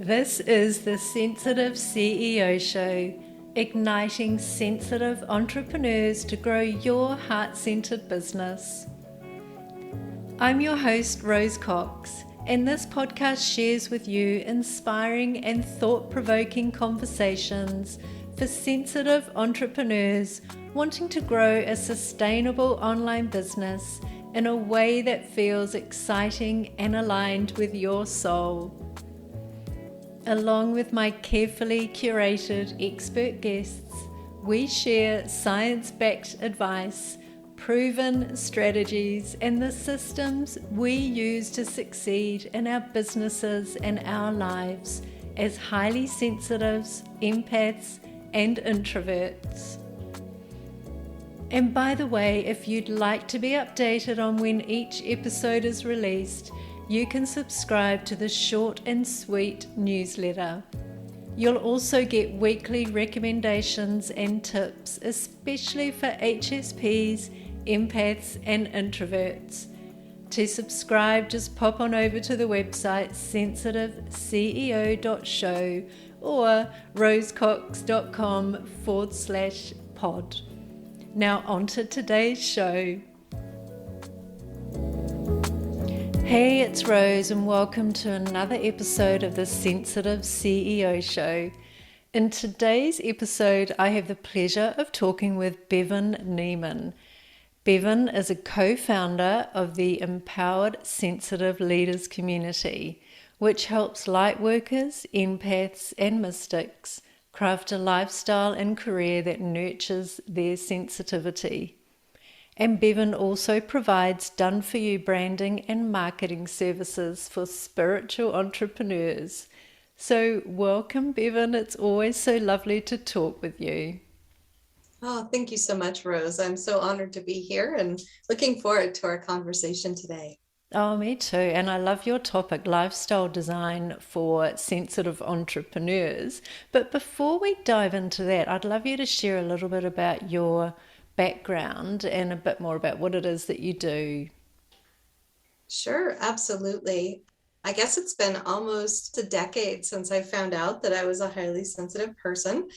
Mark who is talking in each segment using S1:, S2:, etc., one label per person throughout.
S1: This is the Sensitive CEO Show, igniting sensitive entrepreneurs to grow your heart-centered business. I'm your host, Rose Cox, and this podcast shares with you inspiring and thought-provoking conversations for sensitive entrepreneurs wanting to grow a sustainable online business in a way that feels exciting and aligned with your soul. Along with my carefully curated expert guests, we share science-backed advice, proven strategies, and the systems we use to succeed in our businesses and our lives as highly sensitives, empaths, and introverts. And by the way, if you'd like to be updated on when each episode is released, you can subscribe to the short and sweet newsletter. You'll also get weekly recommendations and tips, especially for HSPs, empaths, and introverts. To subscribe, just pop on over to the website sensitiveceo.show or rosecox.com/pod. Now on to today's show. Hey, it's Rose and welcome to another episode of the Sensitive CEO Show. In today's episode, I have the pleasure of talking with Bevin Niemann. Bevin is a co-founder of the Empowered Sensitive Leaders community, which helps lightworkers, empaths, and mystics craft a lifestyle and career that nurtures their sensitivity. And Bevin also provides done-for-you branding and marketing services for spiritual entrepreneurs. So welcome, Bevin. It's always so lovely to talk with you.
S2: Oh, thank you so much, Rose. I'm so honored to be here and looking forward to our conversation today.
S1: Oh, me too. And I love your topic, lifestyle design for sensitive entrepreneurs. But before we dive into that, I'd love you to share a little bit about your background and a bit more about what it is that you do.
S2: Sure, absolutely. I guess it's been almost a decade since I found out that I was a highly sensitive person.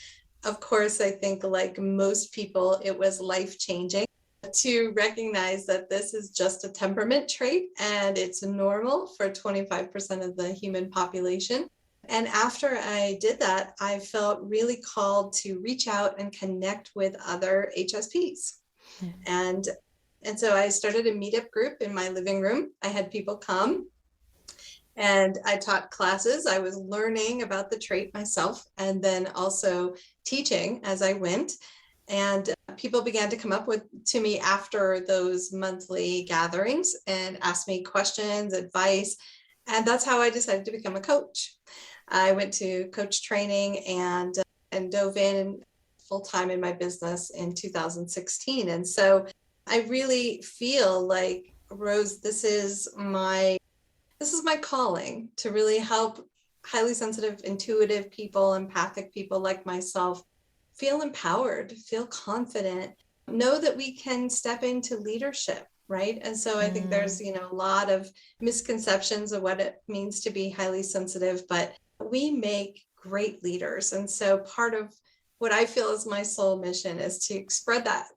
S2: Of course, I think like most people, it was life-changing to recognize that this is just a temperament trait and it's normal for 25% of the human population. And after I did that, I felt really called to reach out and connect with other HSPs. And so I started a meetup group in my living room. I had people come and I taught classes. I was learning about the trait myself and then also teaching as I went. And people began to come up to me after those monthly gatherings and ask me questions, advice. And that's how I decided to become a coach. I went to coach training and dove in full-time in my business in 2016. And so I really feel like, Rose, this is my calling to really help highly sensitive, intuitive people, empathic people like myself feel empowered, feel confident, know that we can step into leadership, right? And so I think there's, a lot of misconceptions of what it means to be highly sensitive, but we make great leaders. And so part of what I feel is my soul mission is to spread that,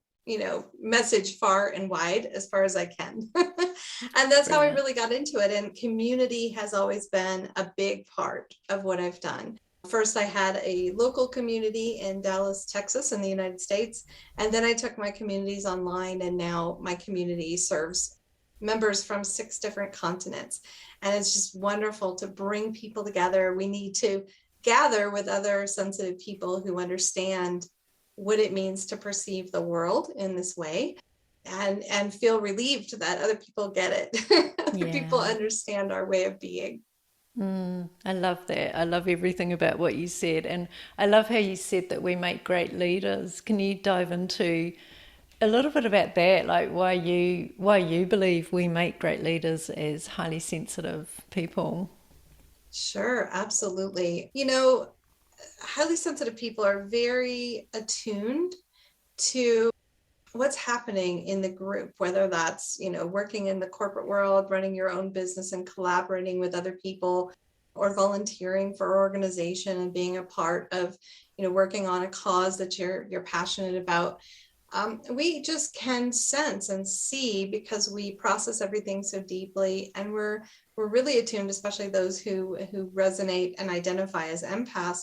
S2: message far and wide as far as I can. And that's how I really got into it. And community has always been a big part of what I've done. First, I had a local community in Dallas, Texas, in the United States. And then I took my communities online, and now my community serves members from 6 different continents. And it's just wonderful to bring people together. We need to gather with other sensitive people who understand what it means to perceive the world in this way and feel relieved that other people get it. Other people understand our way of being.
S1: I love that. I love everything about what you said. And I love how you said that we make great leaders. Can you dive into a little bit about that? Like why you believe we make great leaders as highly sensitive people?
S2: Sure, absolutely. Highly sensitive people are very attuned to what's happening in the group, whether that's, working in the corporate world, running your own business and collaborating with other people, or volunteering for an organization and being a part of, working on a cause that you're passionate about. We just can sense and see, because we process everything so deeply, and we're really attuned, especially those who resonate and identify as empaths.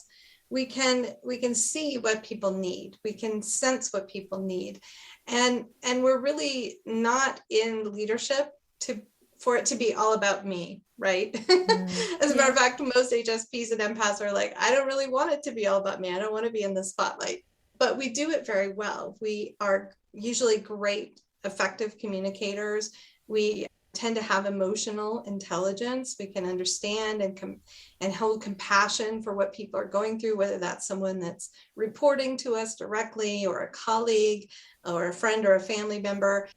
S2: We can see what people need. We can sense what people need, and we're really not in leadership for it to be all about me, right? As a matter of fact, most HSPs and empaths are like, I don't really want it to be all about me. I don't want to be in the spotlight. But we do it very well. We are usually great, effective communicators. We tend to have emotional intelligence. We can understand and hold compassion for what people are going through, whether that's someone that's reporting to us directly, or a colleague, or a friend, or a family member.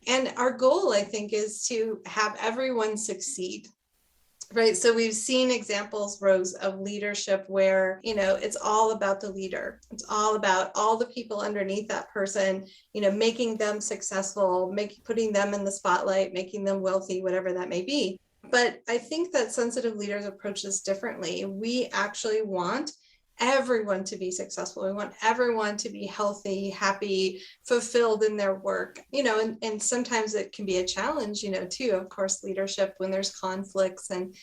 S2: And our goal, I think, is to have everyone succeed. Right. So we've seen examples, Rose, of leadership where, it's all about the leader. It's all about all the people underneath that person, making them successful, putting them in the spotlight, making them wealthy, whatever that may be. But I think that sensitive leaders approach this differently. We actually want everyone to be successful. We want everyone to be healthy, happy, fulfilled in their work, and sometimes it can be a challenge, too, of course, leadership, when there's conflicts and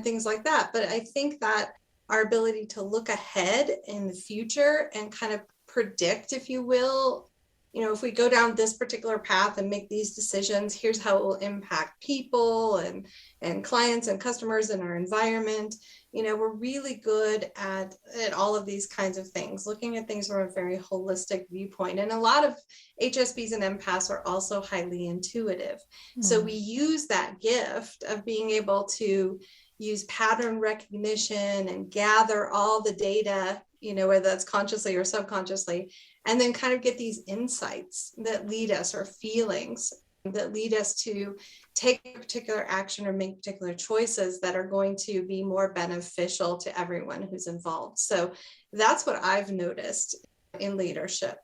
S2: things like that. But I think that our ability to look ahead in the future and kind of predict, if you will, if we go down this particular path and make these decisions, here's how it will impact people and clients and customers in our environment. We're really good at all of these kinds of things, looking at things from a very holistic viewpoint. And a lot of HSPs and empaths are also highly intuitive. So we use that gift of being able to use pattern recognition and gather all the data, whether that's consciously or subconsciously, and then kind of get these insights that lead us, or feelings that lead us to take a particular action or make particular choices that are going to be more beneficial to everyone who's involved. So that's what I've noticed in leadership.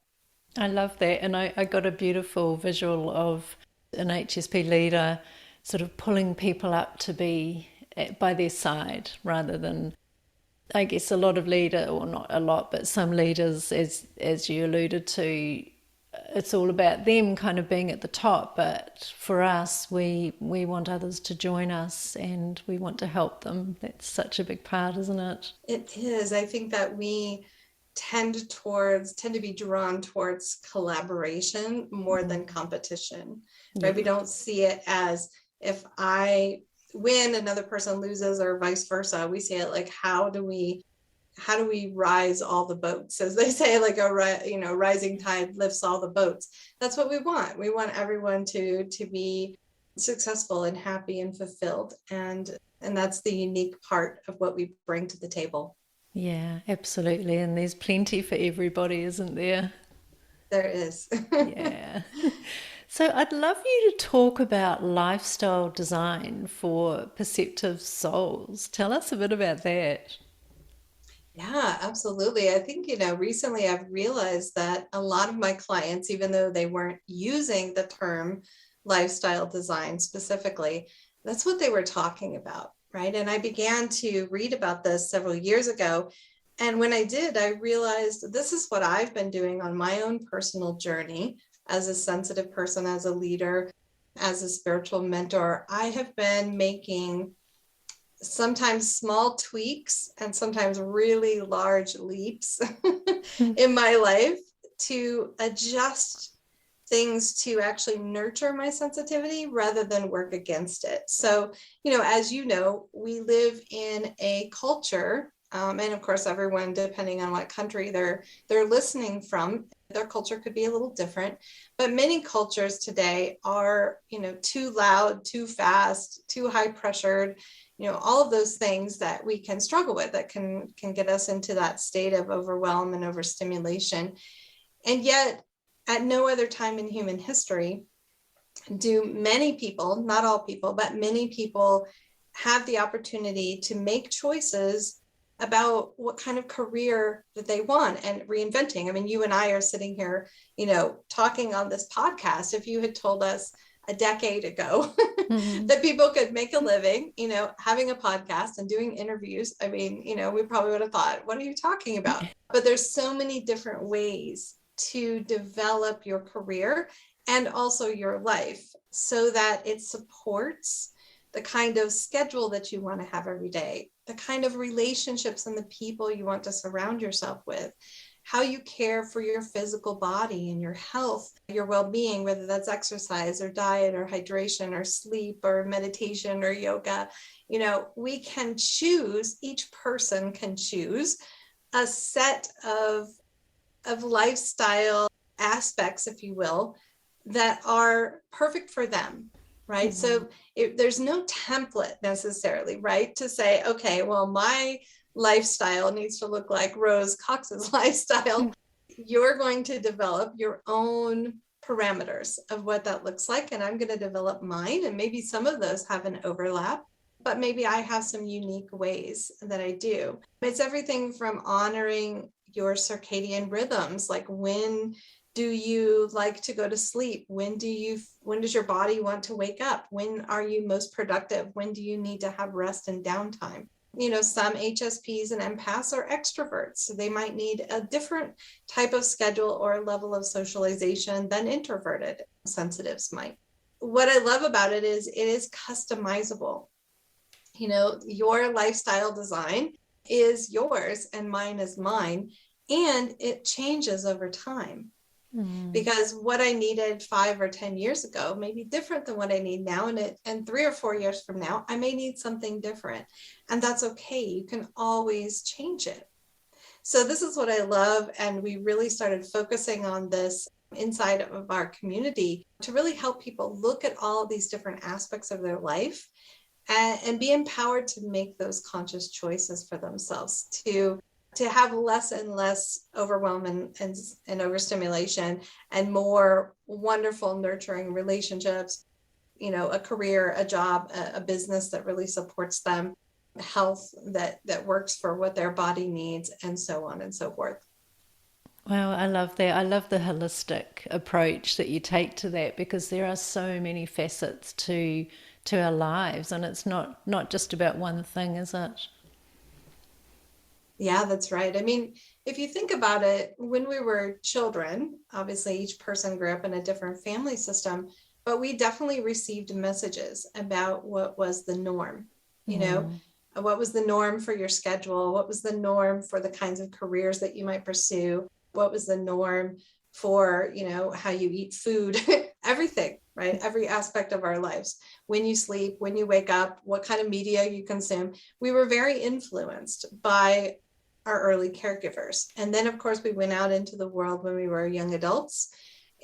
S1: I love that. And I got a beautiful visual of an HSP leader sort of pulling people up to be by their side, rather than, I guess, a lot of or not a lot, but some leaders, as you alluded to, it's all about them kind of being at the top. But for us, we want others to join us, and we want to help them. That's such a big part, isn't it?
S2: It is. I think that we tend to be drawn towards collaboration more than competition, right? We don't see it as, if I win, another person loses, or vice versa. We see it like, how do we rise all the boats, as they say, like rising tide lifts all the boats. That's what we want. We want everyone to be successful and happy and fulfilled, and that's the unique part of what we bring to the table.
S1: Yeah, absolutely. And there's plenty for everybody, isn't there?
S2: There is.
S1: Yeah. So I'd love you to talk about lifestyle design for perceptive souls. Tell us a bit about that.
S2: Yeah, absolutely. I think, recently I've realized that a lot of my clients, even though they weren't using the term lifestyle design specifically, that's what they were talking about, right? And I began to read about this several years ago. And when I did, I realized this is what I've been doing on my own personal journey as a sensitive person, as a leader, as a spiritual mentor. I have been making sometimes small tweaks and sometimes really large leaps in my life to adjust things to actually nurture my sensitivity rather than work against it. So, as you know, we live in a culture, and of course, everyone, depending on what country they're listening from, their culture could be a little different. But many cultures today are, too loud, too fast, too high pressured, all of those things that we can struggle with, that can get us into that state of overwhelm and overstimulation. And yet, at no other time in human history do many people, not all people, but many people, have the opportunity to make choices about what kind of career that they want and reinventing. I mean, you and I are sitting here, talking on this podcast. If you had told us a decade ago that people could make a living, having a podcast and doing interviews. I mean, we probably would have thought, what are you talking about? But there's so many different ways to develop your career and also your life so that it supports the kind of schedule that you want to have every day, the kind of relationships and the people you want to surround yourself with, how you care for your physical body and your health, your well-being, whether that's exercise or diet or hydration or sleep or meditation or yoga. We can choose, each person can choose a set of lifestyle aspects, if you will, that are perfect for them, right? Mm-hmm. So there's no template necessarily, right? To say, okay, well, my lifestyle needs to look like Rose Cox's lifestyle. You're going to develop your own parameters of what that looks like, and I'm going to develop mine, and maybe some of those have an overlap, but maybe I have some unique ways that I do. It's everything from honoring your circadian rhythms, like when do you like to go to sleep? When does your body want to wake up? When are you most productive? When do you need to have rest and downtime? Some HSPs and empaths are extroverts, so they might need a different type of schedule or level of socialization than introverted sensitives might. What I love about it is customizable. Your lifestyle design is yours and mine is mine, and it changes over time. Because what I needed 5 or 10 years ago may be different than what I need now. And 3 or 4 years from now, I may need something different. And that's okay. You can always change it. So this is what I love. And we really started focusing on this inside of our community to really help people look at all of these different aspects of their life and be empowered to make those conscious choices for themselves, to have less and less overwhelm and overstimulation and more wonderful, nurturing relationships, a career, a job, a business that really supports them, health that works for what their body needs, and so on and so forth.
S1: Wow, I love that. I love the holistic approach that you take to that, because there are so many facets to our lives, and it's not just about one thing, is it?
S2: Yeah, that's right. I mean, if you think about it, when we were children, obviously each person grew up in a different family system, but we definitely received messages about what was the norm. What was the norm for your schedule? What was the norm for the kinds of careers that you might pursue? What was the norm for, how you eat food, everything, right? Every aspect of our lives. When you sleep, when you wake up, what kind of media you consume. We were very influenced by our early caregivers. And then, of course, we went out into the world when we were young adults,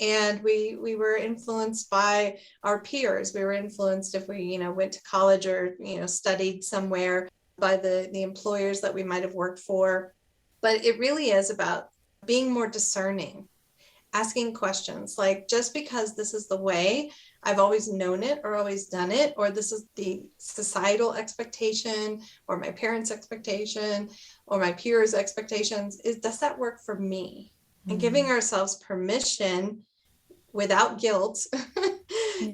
S2: and we were influenced by our peers. We were influenced if we, went to college or, studied somewhere, by the employers that we might have worked for. But it really is about being more discerning, asking questions like, just because this is the way I've always known it or always done it, or this is the societal expectation or my parents' expectation or my peers' expectations, does that work for me? And giving ourselves permission without guilt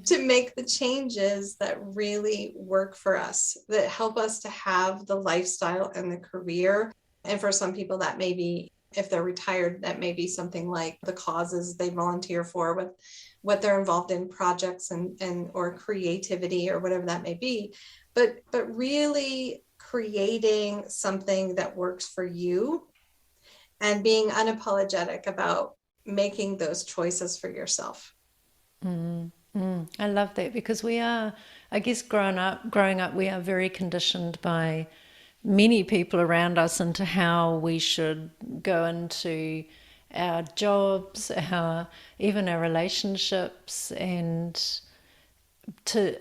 S2: to make the changes that really work for us, that help us to have the lifestyle and the career. And for some people, that may be, if they're retired, that may be something like the causes they volunteer for, with what they're involved in, projects and or creativity or whatever that may be. But really creating something that works for you and being unapologetic about making those choices for yourself.
S1: I love that, because we are, I guess, growing up, we are very conditioned by many people around us into how we should go into our jobs, even our relationships, and to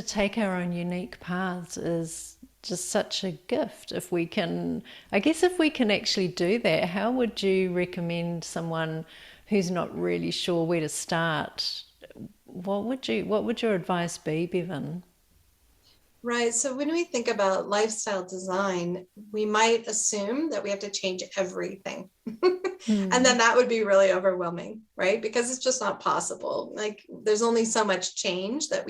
S1: take our own unique paths is just such a gift. If we can actually do that, how would you recommend someone who's not really sure where to start? What would your advice be, Bevin?
S2: Right. So when we think about lifestyle design, we might assume that we have to change everything. And then that would be really overwhelming, right? Because it's just not possible. Like there's only so much change that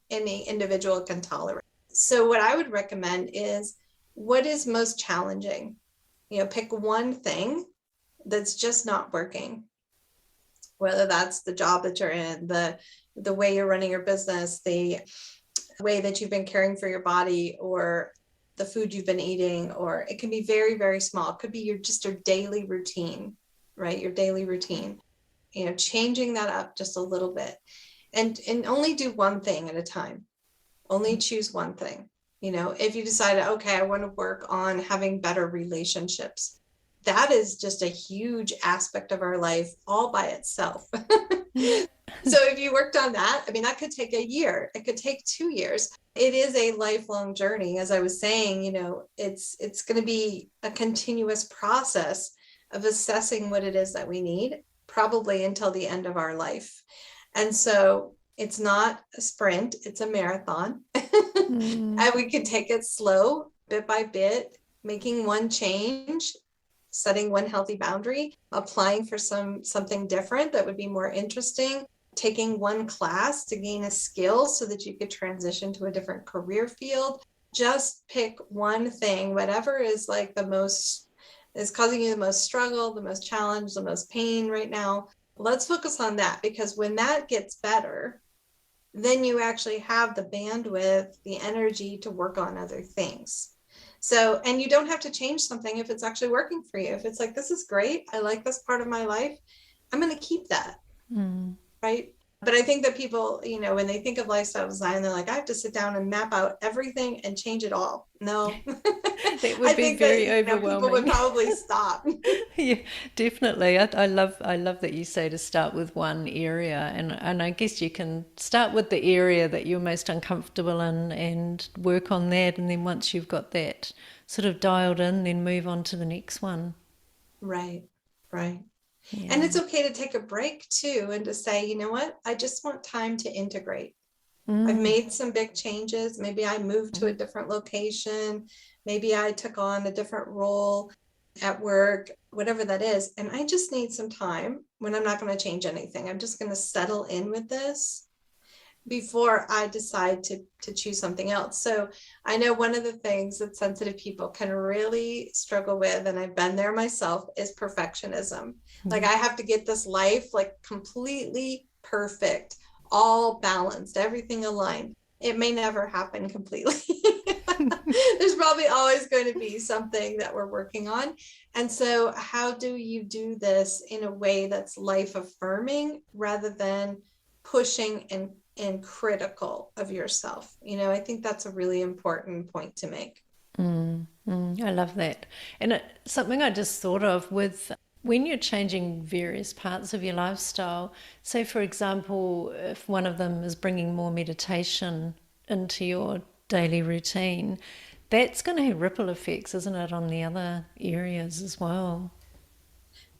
S2: any individual can tolerate. So what I would recommend is, what is most challenging? Pick one thing that's just not working, whether that's the job that you're in, the way you're running your business, the way that you've been caring for your body, or the food you've been eating, or it can be very, very small. It could be your daily routine, right? Your daily routine, changing that up just a little bit, and only do one thing at a time. Only choose one thing. If you decide, okay, I want to work on having better relationships, that is just a huge aspect of our life all by itself. So if you worked on that, that could take a year. It could take 2 years. It is a lifelong journey. As I was saying, it's going to be a continuous process of assessing what it is that we need, probably until the end of our life. And so it's not a sprint, it's a marathon. And we can take it slow, bit by bit, making one change, setting one healthy boundary, applying for something different that would be more interesting, taking one class to gain a skill so that you could transition to a different career field. Just pick one thing, whatever is causing you the most struggle, the most challenge, the most pain right now. Let's focus on that, because when that gets better, then you actually have the bandwidth, the energy to work on other things. So, and you don't have to change something if it's actually working for you. If it's like, this is great, I like this part of my life, I'm going to keep that. Right. But I think that people, when they think of lifestyle design, they're like, I have to sit down and map out everything and change it all. No,
S1: that would be very overwhelming.
S2: People would probably stop.
S1: Yeah, definitely. I love that you say to start with one area, and I guess you can start with the area that you're most uncomfortable in and work on that, and then once you've got that sort of dialed in, then move on to the next one.
S2: Right.
S1: Yeah.
S2: And it's okay to take a break too, and to say, you know what, I just want time to integrate. I've made some big changes. Maybe I moved to a different location. Maybe I took on a different role at work, whatever that is. And I just need some time when I'm not going to change anything. I'm just going to settle in with this before I decide to choose something else. So I know one of the things that sensitive people can really struggle with, and I've been there myself, is perfectionism. Like, I have to get this life like completely perfect, all balanced, everything aligned. It may never happen completely. There's probably always going to be something that we're working on. And so how do you do this in a way that's life affirming rather than pushing and critical of yourself? I think that's a really important point to make.
S1: I love that. And something I just thought of with when you're changing various parts of your lifestyle, say for example, if one of them is bringing more meditation into your daily routine, that's going to have ripple effects, isn't it, on the other areas as well?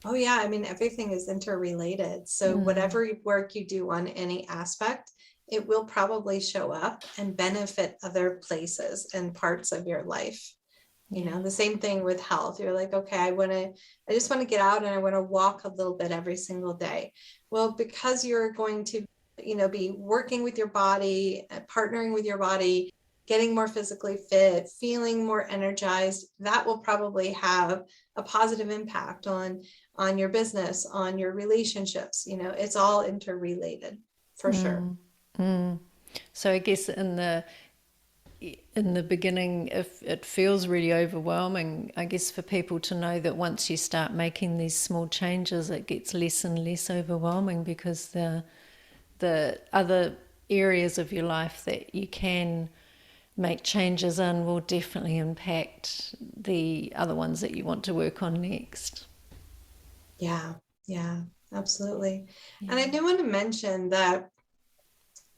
S2: Oh yeah, everything is interrelated. So whatever work you do on any aspect, it will probably show up and benefit other places and parts of your life. The same thing with health. You're like, okay, I just want to get out and I want to walk a little bit every single day. Well, because you're going to, be working with your body, partnering with your body, getting more physically fit, feeling more energized, that will probably have a positive impact on your business, on your relationships. It's all interrelated for sure.
S1: So I guess in the beginning, if it feels really overwhelming, I guess for people to know that once you start making these small changes, it gets less and less overwhelming, because the other areas of your life that you can make changes in will definitely impact the other ones that you want to work on next.
S2: Yeah, absolutely. Yeah. And I do want to mention that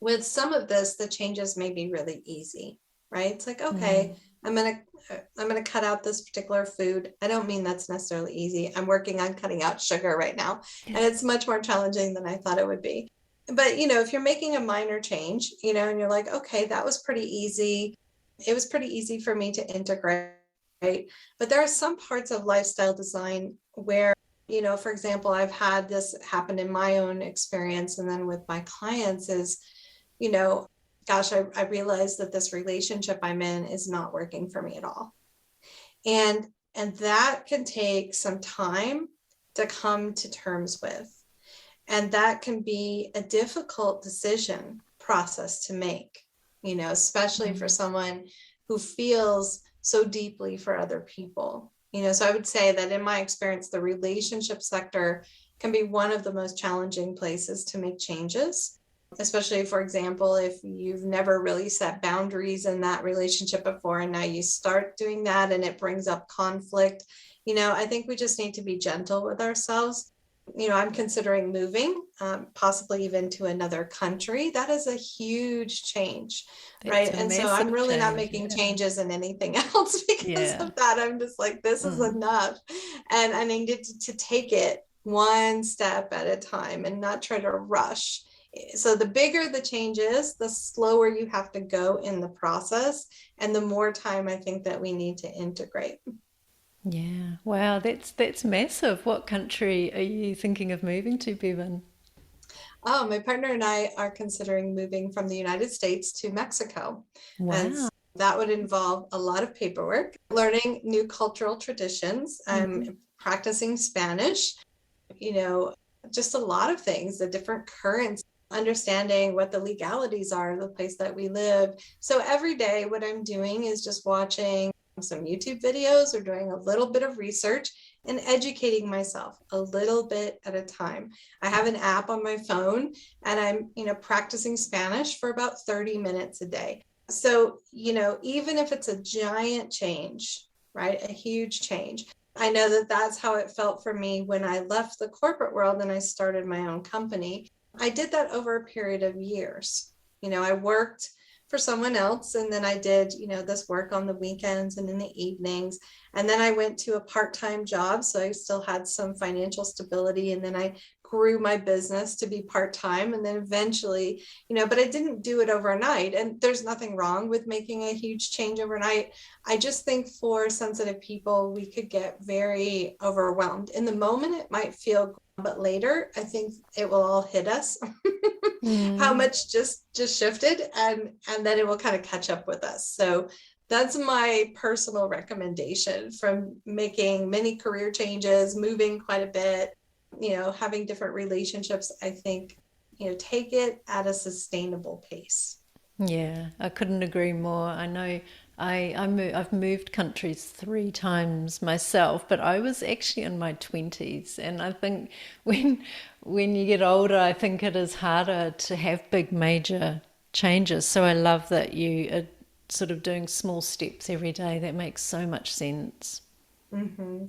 S2: with some of this, the changes may be really easy, right? It's like, okay, I'm gonna cut out this particular food. I don't mean that's necessarily easy. I'm working on cutting out sugar right now, and it's much more challenging than I thought it would be. But if you're making a minor change, and you're like, okay, that was pretty easy. It was pretty easy for me to integrate. But there are some parts of lifestyle design where For example, I've had this happen in my own experience and then with my clients is, you know, gosh, I realized that this relationship I'm in is not working for me at all. And that can take some time to come to terms with. And that can be a difficult decision process to make, especially for someone who feels so deeply for other people. So I would say that in my experience, the relationship sector can be one of the most challenging places to make changes, especially, for example, if you've never really set boundaries in that relationship before, and now you start doing that and it brings up conflict. I think we just need to be gentle with ourselves. I'm considering moving, possibly even to another country. That is a huge change, right? And so I'm really not making changes in anything else because of that. I'm just like, this is enough. And I needed to take it one step at a time and not try to rush. So the bigger the change is, the slower you have to go in the process, and the more time I think that we need to integrate.
S1: Yeah. Wow, that's massive. What country are you thinking of moving to, Bevin?
S2: Oh, my partner and I are considering moving from the United States to Mexico. And
S1: Wow.
S2: that would involve a lot of paperwork, learning new cultural traditions, practicing Spanish, just a lot of things, the different currents, understanding what the legalities are of the place that we live. So every day what I'm doing is just watching some YouTube videos or doing a little bit of research and educating myself a little bit at a time. I have an app on my phone and I'm, practicing Spanish for about 30 minutes a day. So, even if it's a giant change, right, a huge change, I know that that's how it felt for me when I left the corporate world and I started my own company. I did that over a period of years. I worked for someone else, and then I did, this work on the weekends and in the evenings. And then I went to a part-time job, so I still had some financial stability. And then I grew my business to be part-time, and then eventually, but I didn't do it overnight. And there's nothing wrong with making a huge change overnight. I just think for sensitive people, we could get very overwhelmed. In the moment, it might feel good, but later, I think it will all hit us. How much just shifted, and then it will kind of catch up with us. So that's my personal recommendation from making many career changes, moving quite a bit, having different relationships. I think, take it at a sustainable pace.
S1: Yeah, I couldn't agree more. I know I've moved countries 3 times myself, but I was actually in my 20s, and I think when you get older, I think it is harder to have big major changes. So I love that you are sort of doing small steps every day. That makes so much sense.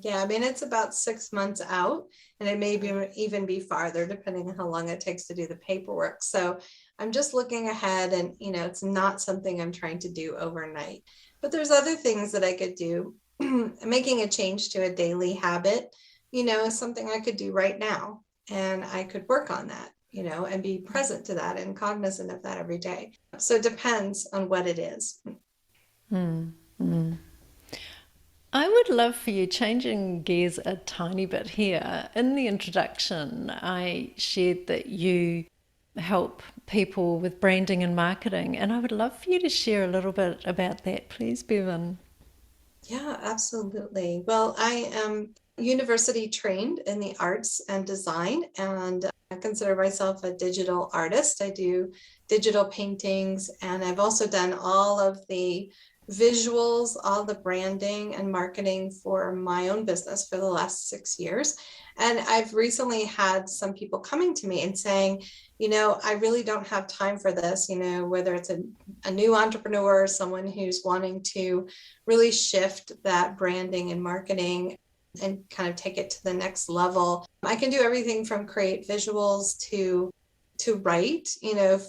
S2: Yeah, I mean, it's about 6 months out, and it may even be farther depending on how long it takes to do the paperwork. So I'm just looking ahead, and it's not something I'm trying to do overnight. But there's other things that I could do. Making a change to a daily habit, is something I could do right now, and I could work on that, and be present to that and cognizant of that every day. So it depends on what it is.
S1: I would love for you, changing gears a tiny bit here. In the introduction, I shared that you help people with branding and marketing, and I would love for you to share a little bit about that, please, Bevin.
S2: Yeah, absolutely. Well, I am university trained in the arts and design, and I consider myself a digital artist. I do digital paintings, and I've also done all of the visuals, all the branding and marketing for my own business for the last 6 years. And I've recently had some people coming to me and saying, I really don't have time for this, whether it's a new entrepreneur or someone who's wanting to really shift that branding and marketing and kind of take it to the next level. I can do everything from create visuals to write,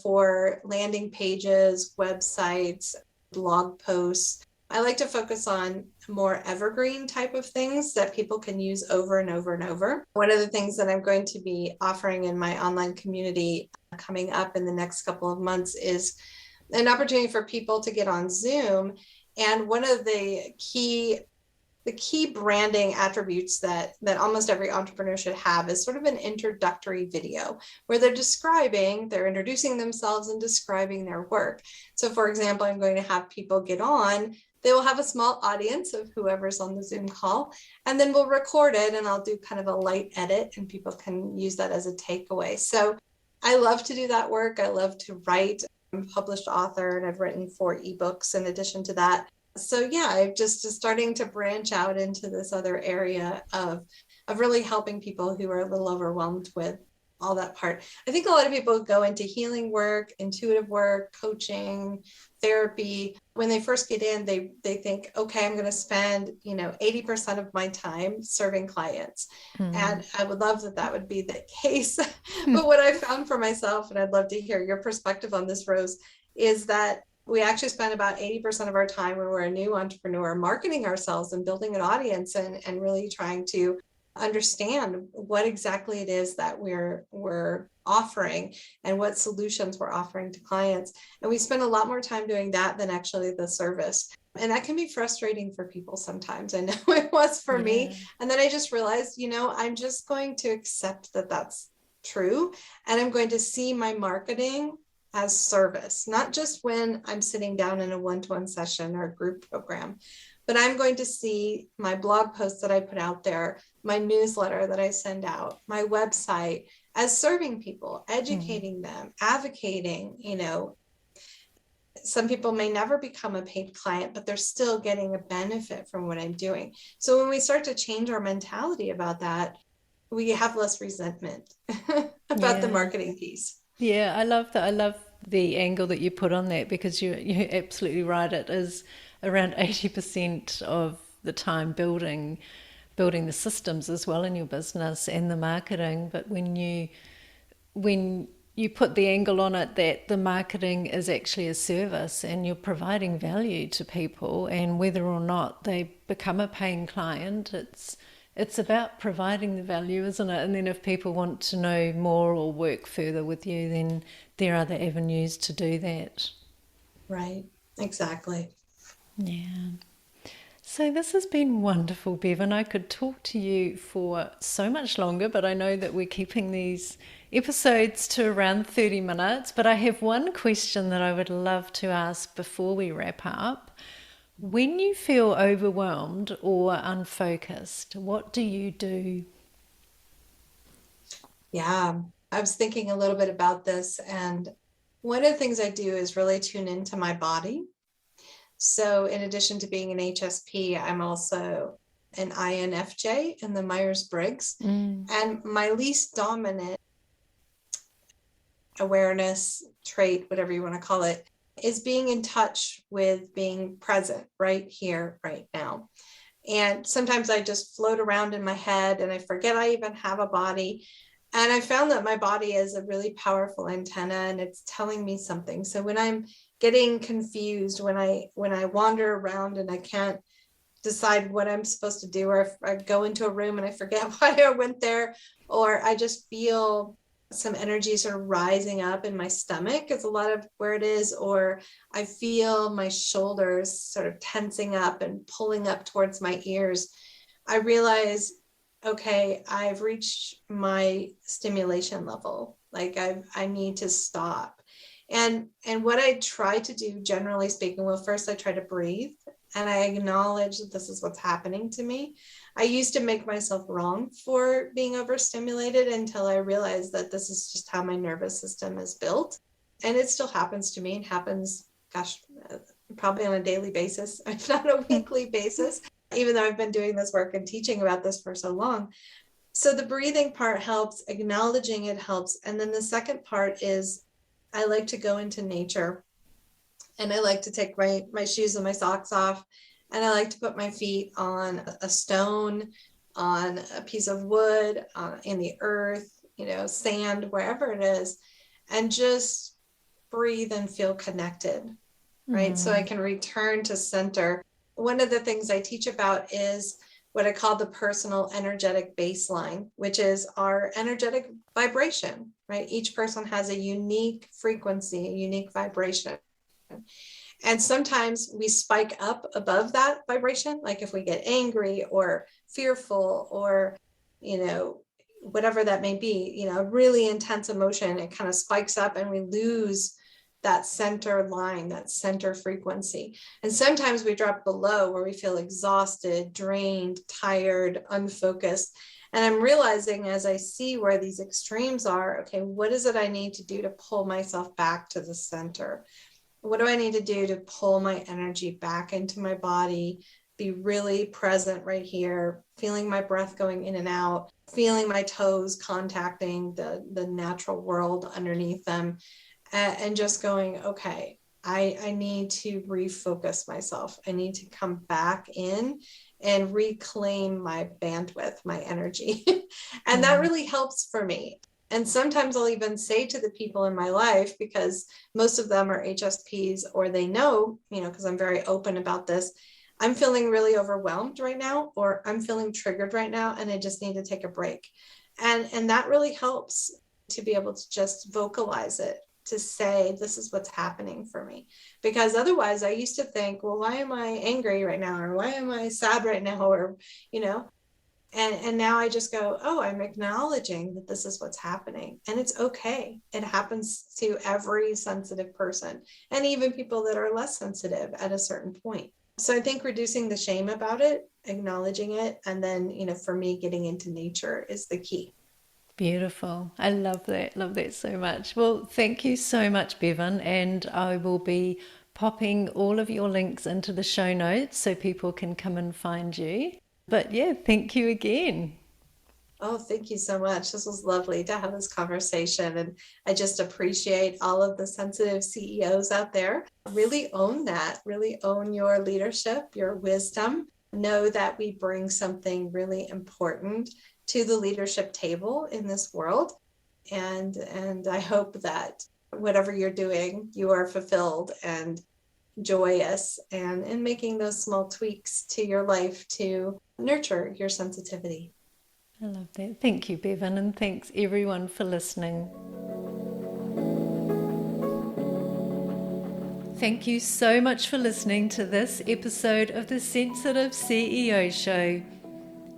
S2: for landing pages, websites, blog posts. I like to focus on more evergreen type of things that people can use over and over and over. One of the things that I'm going to be offering in my online community coming up in the next couple of months is an opportunity for people to get on Zoom. And one of the key the key branding attributes that almost every entrepreneur should have is sort of an introductory video where they're introducing themselves and describing their work. So for example, I'm going to have people get on, they will have a small audience of whoever's on the Zoom call, and then we'll record it and I'll do kind of a light edit and people can use that as a takeaway. So I love to do that work. I love to write. I'm a published author and I've written 4 ebooks in addition to that. So yeah, I'm just starting to branch out into this other area of really helping people who are a little overwhelmed with all that part. I think a lot of people go into healing work, intuitive work, coaching, therapy. When they first get in, they think, okay, I'm going to spend, 80% of my time serving clients. And I would love that would be the case. But what I found for myself, and I'd love to hear your perspective on this, Rose, is that we actually spend about 80% of our time when we're a new entrepreneur marketing ourselves and building an audience and really trying to understand what exactly it is that we're offering and what solutions we're offering to clients. And we spend a lot more time doing that than actually the service. And that can be frustrating for people sometimes. I know it was for me. And then I just realized, I'm just going to accept that that's true. And I'm going to see my marketing as service, not just when I'm sitting down in a one-to-one session or a group program, but I'm going to see my blog posts that I put out there, my newsletter that I send out, my website as serving people, educating them, advocating. Some people may never become a paid client, but they're still getting a benefit from what I'm doing. So when we start to change our mentality about that, we have less resentment about the marketing piece.
S1: Yeah, I love that. I love the angle that you put on that because you're absolutely right. It is around 80% of the time building the systems as well in your business and the marketing. But when you put the angle on it that the marketing is actually a service and you're providing value to people, and whether or not they become a paying client, it's about providing the value, isn't it? And then if people want to know more or work further with you, then there are other avenues to do that.
S2: Right, exactly.
S1: Yeah. So this has been wonderful, Bevin. I could talk to you for so much longer, but I know that we're keeping these episodes to around 30 minutes. But I have one question that I would love to ask before we wrap up. When you feel overwhelmed or unfocused, what do you do?
S2: Yeah, I was thinking a little bit about this, and one of the things I do is really tune into my body. So in addition to being an HSP, I'm also an INFJ in the Myers-Briggs. And my least dominant awareness trait, whatever you want to call it, is being in touch with being present right here, right now. And sometimes I just float around in my head and I forget I even have a body. And I found that my body is a really powerful antenna and it's telling me something. So when I'm getting confused, when I wander around and I can't decide what I'm supposed to do, or if I go into a room and I forget why I went there, or I just feel some energy sort of rising up in my stomach is a lot of where it is, or I feel my shoulders sort of tensing up and pulling up towards my ears, I realize, okay, I've reached my stimulation level. Like I need to stop. And what I try to do, generally speaking, well, first I try to breathe and I acknowledge that this is what's happening to me. I used to make myself wrong for being overstimulated until I realized that this is just how my nervous system is built. And it still happens to me. It happens, gosh, probably on a daily basis, if not a weekly basis, even though I've been doing this work and teaching about this for so long. So the breathing part helps, acknowledging it helps. And then the second part is I like to go into nature and I like to take my shoes and my socks off. And I like to put my feet on a stone, on a piece of wood, in the earth, sand, wherever it is, and just breathe and feel connected, right? So I can return to center. One of the things I teach about is what I call the personal energetic baseline, which is our energetic vibration, right? Each person has a unique frequency, a unique vibration. And sometimes we spike up above that vibration, like if we get angry or fearful or, whatever that may be, really intense emotion, it kind of spikes up and we lose that center line, that center frequency. And sometimes we drop below where we feel exhausted, drained, tired, unfocused. And I'm realizing as I see where these extremes are, okay, what is it I need to do to pull myself back to the center? What do I need to do to pull my energy back into my body, be really present right here, feeling my breath going in and out, feeling my toes contacting the natural world underneath them, and just going, okay, I need to refocus myself. I need to come back in and reclaim my bandwidth, my energy. And that really helps for me. And sometimes I'll even say to the people in my life, because most of them are HSPs, or they know, because I'm very open about this, I'm feeling really overwhelmed right now, or I'm feeling triggered right now, and I just need to take a break. And that really helps to be able to just vocalize it, to say, this is what's happening for me. Because otherwise I used to think, well, why am I angry right now? Or why am I sad right now? Or, and now I just go, oh, I'm acknowledging that this is what's happening. And it's okay. It happens to every sensitive person, and even people that are less sensitive at a certain point. So I think reducing the shame about it, acknowledging it, and then, for me, getting into nature is the key.
S1: Beautiful. I love that. Love that so much. Well, thank you so much, Bevin. And I will be popping all of your links into the show notes so people can come and find you. But yeah, thank you again.
S2: Oh, thank you so much. This was lovely to have this conversation. And I just appreciate all of the sensitive CEOs out there. Really own that, really own your leadership, your wisdom. Know that we bring something really important to the leadership table in this world. And I hope that whatever you're doing, you are fulfilled and joyous, and in making those small tweaks to your life to nurture your sensitivity.
S1: I love that. Thank you, Bevin, and thanks everyone for listening. Thank you so much for listening to this episode of the Sensitive CEO Show.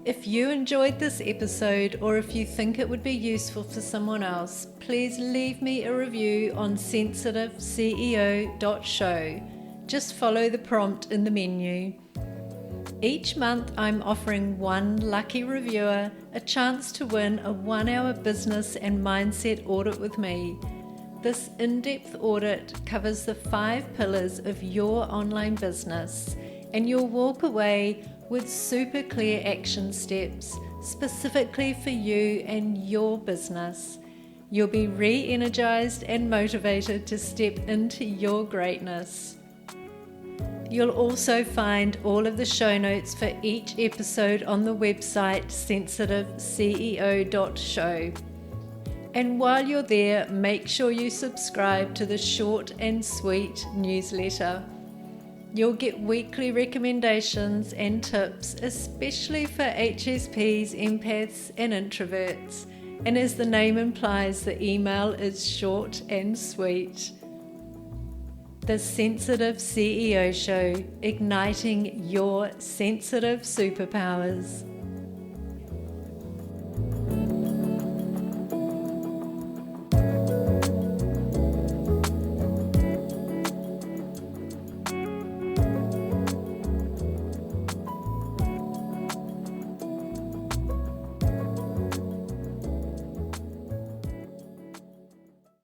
S1: If you enjoyed this episode, or if you think it would be useful for someone else, please leave me a review on sensitiveceo.show. Just follow the prompt in the menu. Each month I'm offering one lucky reviewer a chance to win a 1-hour business and mindset audit with me. This in-depth audit covers the 5 pillars of your online business, and you'll walk away with super clear action steps specifically for you and your business. You'll be re-energized and motivated to step into your greatness. You'll also find all of the show notes for each episode on the website sensitiveceo.show. And while you're there, make sure you subscribe to the short and sweet newsletter. You'll get weekly recommendations and tips, especially for HSPs, empaths, and introverts. And as the name implies, the email is short and sweet. The Sensitive CEO Show, igniting your sensitive superpowers.